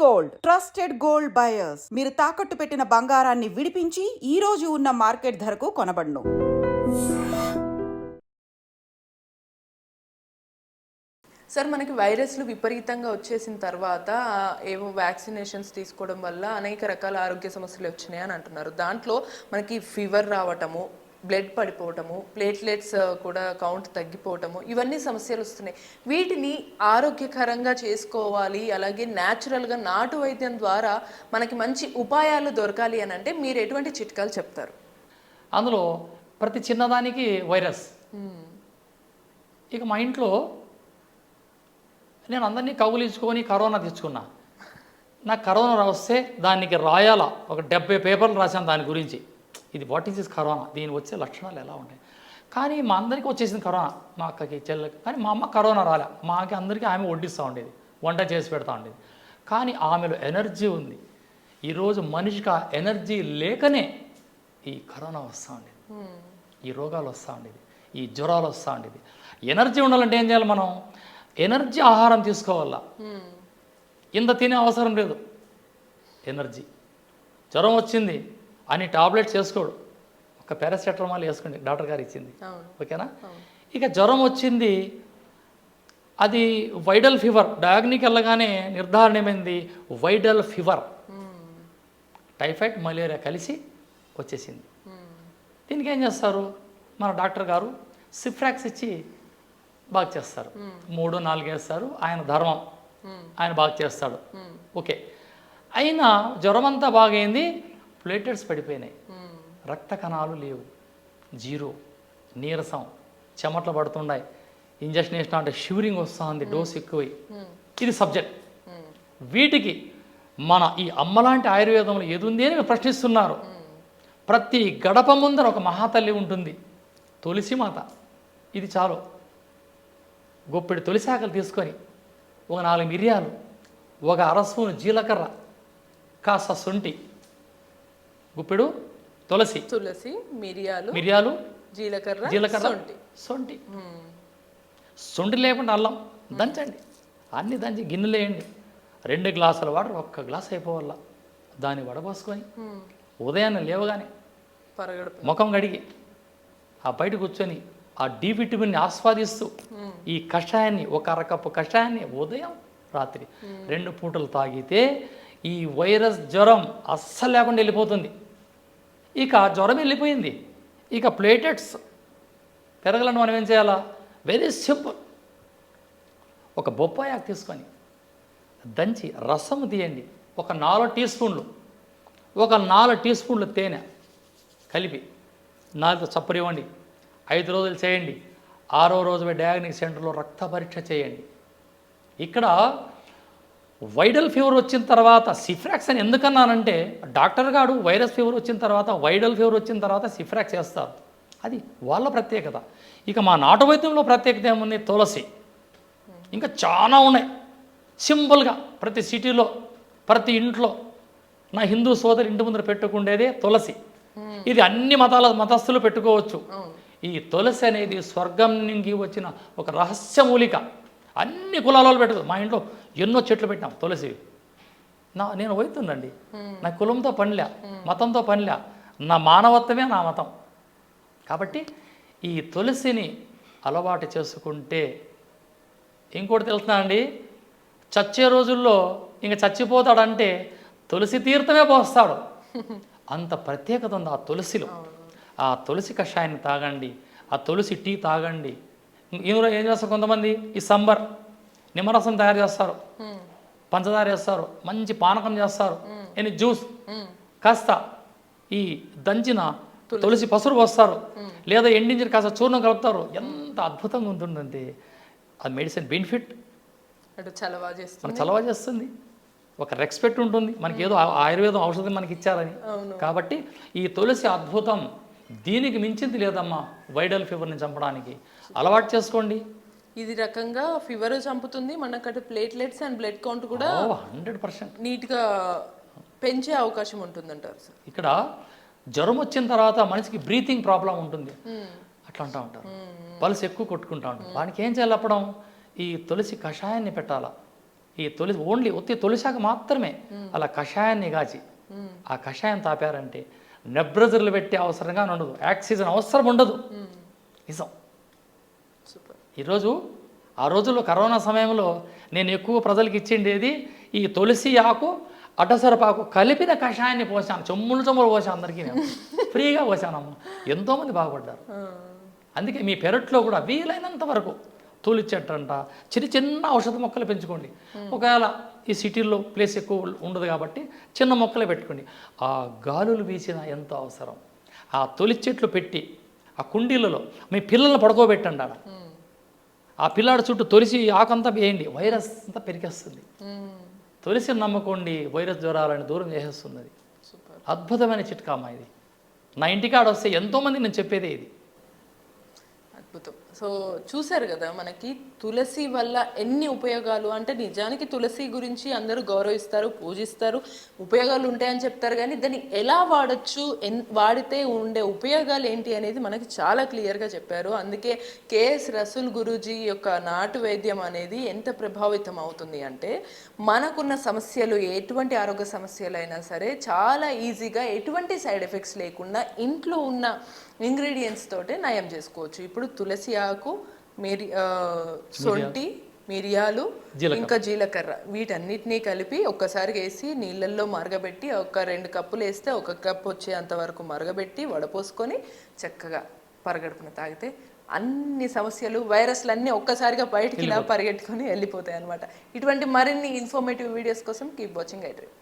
Gold trusted gold buyers. మీరు తాకట్టు పెట్టిన బంగారాన్ని విడిపించి ఈ రోజు ఉన్న మార్కెట్ ధరకు కొనబడును. సార్, మనకి వైరస్లు విపరీతంగా వచ్చేసిన తర్వాత ఏవో వ్యాక్సినేషన్స్ తీసుకోవడం వల్ల అనేక రకాల ఆరోగ్య సమస్యలు వచ్చినాయి అని అంటున్నారు. దాంట్లో మనకి ఫీవర్ రావటము, బ్లడ్ పడిపోవటము, ప్లేట్లెట్స్ కూడా కౌంట్ తగ్గిపోవటము, ఇవన్నీ సమస్యలు వస్తున్నాయి. వీటిని ఆరోగ్యకరంగా చేసుకోవాలి, అలాగే న్యాచురల్గా నాటు వైద్యం ద్వారా మనకి మంచి ఉపాయాలు దొరకాలి అని అంటే మీరు ఎటువంటి చిట్కాలు చెప్తారు? అందులో ప్రతి చిన్నదానికి వైరస్. ఇక మా ఇంట్లో నేను అందరినీ కౌగులించుకొని కరోనా తెచ్చుకున్నా. నాకు కరోనా వస్తే దానికి రాయాల ఒక 70 పేపర్లు రాశాను దాని గురించి. ఇది వాట్ ఈస్ కరోనా, దీని వచ్చే లక్షణాలు ఎలా ఉంటాయి. కానీ మా అందరికీ వచ్చేసింది కరోనా, మా అక్కకి చెల్లెకి. కానీ మా అమ్మ కరోనా రాలే. మాకి అందరికీ ఆమె వడ్డిస్తూ ఉండేది, వంట చేసి పెడతా ఉండేది. కానీ ఆమెలో ఎనర్జీ ఉంది. ఈరోజు మనిషికి ఆ ఎనర్జీ లేకనే ఈ కరోనా వస్తూ ఉండేది, ఈ రోగాలు వస్తూ ఉండేది, ఈ జ్వరాలు వస్తూ ఉండేది. ఎనర్జీ ఉండాలంటే ఏం చేయాలి? మనం ఎనర్జీ ఆహారం తీసుకోవాలా. ఇంత తినే అవసరం లేదు. ఎనర్జీ. జ్వరం వచ్చింది అని టాబ్లెట్స్ వేసుకోడు, ఒక పారాసెటమాల్ వేసుకోండి, డాక్టర్ గారు ఇచ్చింది, ఓకేనా? ఇక జ్వరం వచ్చింది, అది వైరల్ ఫీవర్. డయాగ్నోకి వెళ్ళగానే నిర్ధారణ ఏమైంది? వైరల్ ఫీవర్, టైఫాయిడ్ మలేరియా కలిసి వచ్చేసింది. దీనికి ఏం చేస్తారు? మన డాక్టర్ గారు సిఫ్రాక్స్ ఇచ్చి బాగా చేస్తారు. 3-4 వేస్తారు. ఆయన ధర్మం, ఆయన బాగా చేస్తాడు, ఓకే. అయినా జ్వరం అంతా బాగైంది, ప్లేటెట్స్ పడిపోయినాయి, రక్త కణాలు లేవు, జీరో, నీరసం, చెమట్లు పడుతున్నాయి, ఇంజక్షన్ వేసినా అంటే షివరింగ్ వస్తుంది, డోస్ ఎక్కువై. ఇది సబ్జెక్ట్. వీటికి మన ఈ అమ్మలాంటి ఆయుర్వేదంలో ఏది ఉంది అని ప్రశ్నిస్తున్నారు. ప్రతి గడప ముందర ఒక మహాతల్లి ఉంటుంది, తులసి మాత. ఇది చాలు. గొప్పెడు తులసి ఆకులు తీసుకొని ఒక 4 మిరియాలు, ఒక అర స్పూను జీలకర్ర, కాస్త శొంఠి, గుప్పెడు తులసి, మిరియాలు, జీలకర్ర, శొంఠి. శొంఠి లేకుండా అల్లం దంచండి, అన్ని దంచి గిన్నెలు వేయండి. 2 గ్లాసుల వాటర్ 1 గ్లాస్ అయిపోవాల. దాన్ని వడపోసుకొని ఉదయాన్నే లేవగానే ముఖం కడిగి ఆ బయట కూర్చొని ఆ డి విటమిన్ని ఆస్వాదిస్తూ ఈ కషాయాన్ని, ఒక అరకప్పు కషాయాన్ని ఉదయం రాత్రి 2 పూటలు తాగితే ఈ వైరస్ జ్వరం అస్సలు లేకుండా వెళ్ళిపోతుంది. ఇక జ్వరం వెళ్ళిపోయింది, ఇక ప్లేటెట్స్ పెరగాలని మనం ఏం చేయాలా? Very simple. ఒక బొప్పాయి ఆకు తీసుకొని దంచి రసం తీయండి, ఒక 4 టీ స్పూన్లు, ఒక 4 టీ స్పూన్లు తేనె కలిపి 4 చప్పరి ఇవ్వండి. 5 రోజులు చేయండి. 6వ రోజు డయాగ్నోస్టిక్ సెంటర్లో రక్త పరీక్ష చేయండి. ఇక్కడ వైరల్ ఫీవర్ వచ్చిన తర్వాత సిఫ్రాక్స్ అని ఎందుకన్నానంటే, డాక్టర్ గారు వైరస్ ఫీవర్ వచ్చిన తర్వాత, వైరల్ ఫీవర్ వచ్చిన తర్వాత సిఫ్రాక్స్ వేస్తారు. అది వాళ్ళ ప్రత్యేకత. ఇక మా నాటు వైద్యంలో ప్రత్యేకత ఏముంది? తులసి. ఇంకా చాలా ఉన్నాయి. సింపుల్గా ప్రతి సిటీలో, ప్రతి ఇంట్లో, నా హిందూ సోదరి ఇంటి ముందర పెట్టుకుండేదే తులసి. ఇది అన్ని మతస్థులు పెట్టుకోవచ్చు. ఈ తులసి అనేది స్వర్గం నుంచి వచ్చిన ఒక రహస్యమూలిక. అన్ని కులాలలో పెట్టదు. మా ఇంట్లో ఎన్నో చెట్లు పెట్టాం తులసివి. నేను వైద్యునండి, నా కులంతో పనిలే, మతంతో పనిలే, నా మానవత్వమే నా మతం. కాబట్టి ఈ తులసిని అలవాటు చేసుకుంటే ఇంకోటి తెలుసునా అండి, చచ్చే రోజుల్లో ఇంక చచ్చిపోతాడంటే తులసి తీర్థమే పోస్తాడు. అంత ప్రత్యేకత ఉంది ఆ తులసిలో. ఆ తులసి కషాయాన్ని తాగండి, ఆ తులసి టీ తాగండి. ఇందులో ఏం చేస్తారు కొంతమంది? ఈ సంబర్ నిమ్మరసం తయారు చేస్తారు, పంచదార వేస్తారు, మంచి పానకం చేస్తారు, జ్యూస్, కాస్త ఈ దంచిన తులసి పసురు పోస్తారు, లేదా ఎండించిన కాస్త చూర్ణం కలుపుతారు. ఎంత అద్భుతంగా ఉంటుందంటే అది మెడిసిన్ బెనిఫిట్. మనకు చలవా చేస్తుంది, ఒక రెస్పెక్ట్ ఉంటుంది మనకి, ఏదో ఆయుర్వేదం ఔషధం మనకి ఇచ్చారని. కాబట్టి ఈ తులసి అద్భుతం. దీనికి మించింది లేదమ్మా వైరల్ ఫీవర్ని చంపడానికి. అలవాటు చేసుకోండి. ఇది రకంగా ఫీవర్ చంపుతుంది, మనకు ప్లేట్లెట్స్ అండ్ బ్లడ్ కౌంట్ కూడా 100% నీట్గా పెంచే అవకాశం ఉంటుందంటారు సార్. ఇక్కడ జ్వరం వచ్చిన తర్వాత మనిషికి బ్రీతింగ్ ప్రాబ్లం ఉంటుంది, అట్లా అంటూ ఉంటారు, పల్స్ ఎక్కువ కొట్టుకుంటూ ఉంటారు. వానికి ఏం చేయాలి? అప్పడం ఈ తులసి కషాయాన్ని పెట్టాలా, ఈ ఓన్లీ ఒత్తి తొలిశాక మాత్రమే అలా కషాయాన్ని కాచి ఆ కషాయం తాపారంటే నెబ్రజర్లు పెట్టే అవసరంగా ఉండదు, ఆక్సిజన్ అవసరం ఉండదు. నిజం. సూపర్. ఈరోజు ఆ రోజుల్లో కరోనా సమయంలో నేను ఎక్కువ ప్రజలకు ఇచ్చిండేది ఈ తులసి ఆకు అడ్డసరపాకు కలిపిన కషాయాన్ని పోసాను, చెమ్ములు పోసాను అందరికీ, నేను ఫ్రీగా పోసానమ్మ. ఎంతోమంది బాగుపడ్డారు. అందుకే మీ పెరట్లో కూడా వీలైనంత వరకు తులసి చెట్టు అంట చిన్న చిన్న ఔషధ మొక్కలు పెంచుకోండి. ఒకవేళ ఈ సిటీల్లో ప్లేస్ ఎక్కువ ఉండదు కాబట్టి చిన్న మొక్కలే పెట్టుకోండి. ఆ గాలులు వీసిన ఎంతో అవసరం. ఆ తులసి చెట్లు పెట్టి ఆ కుండీలలో మీ పిల్లల్ని పడుకోబెట్టండి ఆడ. ఆ పిల్లాడి చుట్టూ తులసి ఆకంతా వేయండి, వైరస్ అంతా పెరిగేస్తుంది. తులసిని నమ్ముకోండి, వైరస్ జ్వరాలని దూరం చేసేస్తున్నది. అద్భుతమైన చిట్కామా ఇది. నా ఇంటికాడ వస్తే ఎంతోమంది నేను చెప్పేదే ఇది. అద్భుతం. సో చూశారు కదా మనకి తులసి వల్ల ఎన్ని ఉపయోగాలు. అంటే నిజానికి తులసి గురించి అందరూ గౌరవిస్తారు, పూజిస్తారు, ఉపయోగాలు ఉంటాయని చెప్తారు. కానీ దాన్ని ఎలా వాడచ్చు, వాడితే ఉండే ఉపయోగాలు ఏంటి అనేది మనకి చాలా క్లియర్గా చెప్పారు. అందుకే కేఎస్ రసూల్ గురూజీ యొక్క నాటు వైద్యం అనేది ఎంత ప్రభావితం అవుతుంది అంటే మనకున్న సమస్యలు, ఎటువంటి ఆరోగ్య సమస్యలైనా సరే చాలా ఈజీగా ఎటువంటి సైడ్ ఎఫెక్ట్స్ లేకుండా ఇంట్లో ఉన్న ఇంగ్రీడియంట్స్ తోటే నయం చేసుకోవచ్చు. ఇప్పుడు తులసి ఆకు, సొంటి, మిరియాలు, ఇంకా జీలకర్ర, వీటన్నిటినీ కలిపి ఒక్కసారి వేసి నీళ్ళల్లో మరగబెట్టి ఒక 2 కప్పులు వేస్తే 1 కప్ వచ్చేంత వరకు మరగబెట్టి వడపోసుకొని చక్కగా పరగడుపున తాగితే అన్ని సమస్యలు, వైరస్లు అన్నీ ఒక్కసారిగా బయటికి ఇలా పరిగెట్టుకొని వెళ్ళిపోతాయి అనమాట. ఇటువంటి మరిన్ని ఇన్ఫర్మేటివ్ వీడియోస్ కోసం కీప్ వాచింగ్ ఐ డ్రీమ్.